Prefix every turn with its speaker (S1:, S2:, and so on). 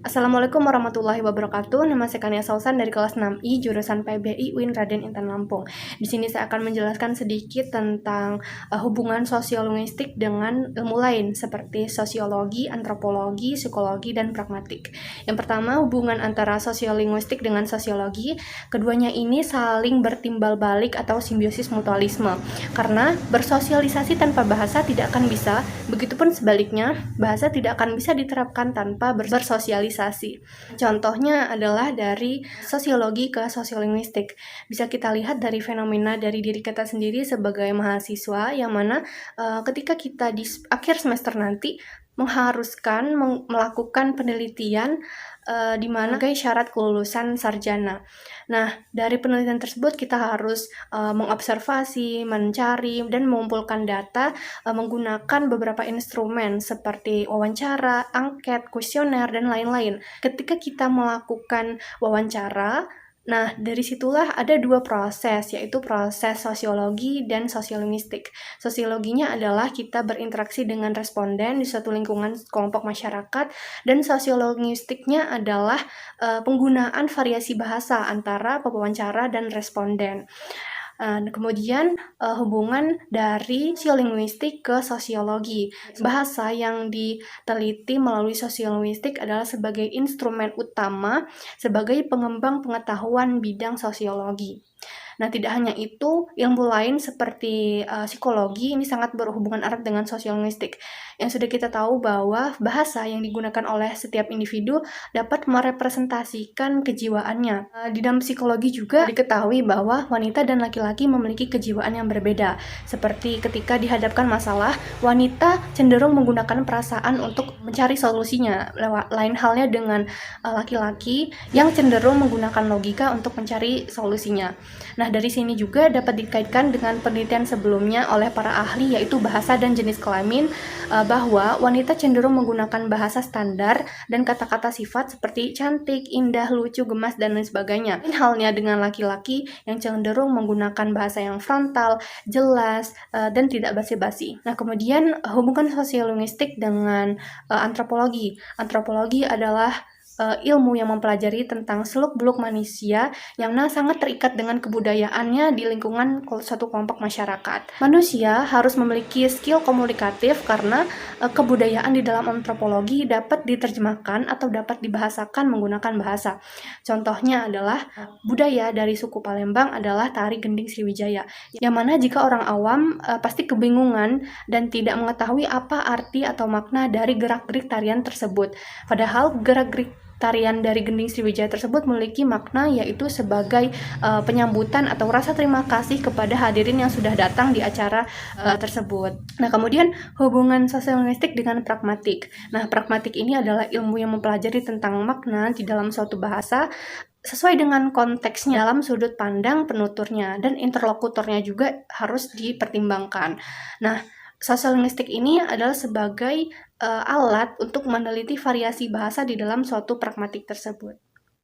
S1: Assalamualaikum warahmatullahi wabarakatuh. Nama saya Kania Sausan dari kelas 6I jurusan PBI UIN Raden Intan Lampung. Di sini saya akan menjelaskan sedikit tentang hubungan sosiolinguistik dengan ilmu lain seperti sosiologi, antropologi, psikologi, dan pragmatik. Yang pertama, hubungan antara sosiolinguistik dengan sosiologi. Keduanya ini saling bertimbal balik atau simbiosis mutualisme. Karena bersosialisasi tanpa bahasa tidak akan bisa, begitupun sebaliknya, bahasa tidak akan bisa diterapkan tanpa bersosialisasi. Contohnya adalah dari sosiologi ke sosiolinguistik. Bisa kita lihat dari fenomena dari diri kita sendiri sebagai mahasiswa, yang mana ketika kita di akhir semester nanti mengharuskan melakukan penelitian di mana sebagai syarat kelulusan sarjana. Nah, dari penelitian tersebut kita harus mengobservasi, mencari, dan mengumpulkan data menggunakan beberapa instrumen seperti wawancara, angket, kuesioner, dan lain-lain. Ketika kita melakukan wawancara, nah, dari situlah ada dua proses, yaitu proses sosiologi dan sosiolinguistik. Sosiologinya adalah kita berinteraksi dengan responden di suatu lingkungan kelompok masyarakat, dan sosiolinguistiknya adalah penggunaan variasi bahasa antara pewawancara dan responden. Kemudian hubungan dari sosiolinguistik ke sosiologi. Bahasa yang diteliti melalui sosiolinguistik adalah sebagai instrumen utama sebagai pengembang pengetahuan bidang sosiologi. Nah, tidak hanya itu, ilmu lain seperti psikologi ini sangat berhubungan erat dengan sosiolinguistik. Yang sudah kita tahu bahwa bahasa yang digunakan oleh setiap individu dapat merepresentasikan kejiwaannya. Di dalam psikologi juga diketahui bahwa wanita dan laki-laki memiliki kejiwaan yang berbeda. Seperti ketika dihadapkan masalah, wanita cenderung menggunakan perasaan untuk mencari solusinya. Lain halnya dengan laki-laki yang cenderung menggunakan logika untuk mencari solusinya. Nah, dari sini juga dapat dikaitkan dengan penelitian sebelumnya oleh para ahli, yaitu bahasa dan jenis kelamin, bahwa wanita cenderung menggunakan bahasa standar dan kata-kata sifat seperti cantik, indah, lucu, gemas, dan lain sebagainya. Lain halnya dengan laki-laki yang cenderung menggunakan bahasa yang frontal, jelas, dan tidak basi-basi. Nah, kemudian hubungan sosiolinguistik dengan antropologi. Antropologi adalah ilmu yang mempelajari tentang seluk-beluk manusia yang sangat terikat dengan kebudayaannya di lingkungan suatu kelompok masyarakat. Manusia harus memiliki skill komunikatif karena kebudayaan di dalam antropologi dapat diterjemahkan atau dapat dibahasakan menggunakan bahasa. Contohnya adalah budaya dari suku Palembang adalah tari gending Sriwijaya, yang mana jika orang awam pasti kebingungan dan tidak mengetahui apa arti atau makna dari gerak-gerik tarian tersebut. Padahal gerak-gerik tarian dari gending Sriwijaya tersebut memiliki makna, yaitu sebagai penyambutan atau rasa terima kasih kepada hadirin yang sudah datang di acara tersebut. Nah, kemudian hubungan sosiolinguistik dengan pragmatik. Nah, pragmatik ini adalah ilmu yang mempelajari tentang makna di dalam suatu bahasa sesuai dengan konteksnya dalam sudut pandang penuturnya, dan interlokutornya juga harus dipertimbangkan. Nah, sosiolinguistik ini adalah sebagai alat untuk meneliti variasi bahasa di dalam suatu pragmatik tersebut.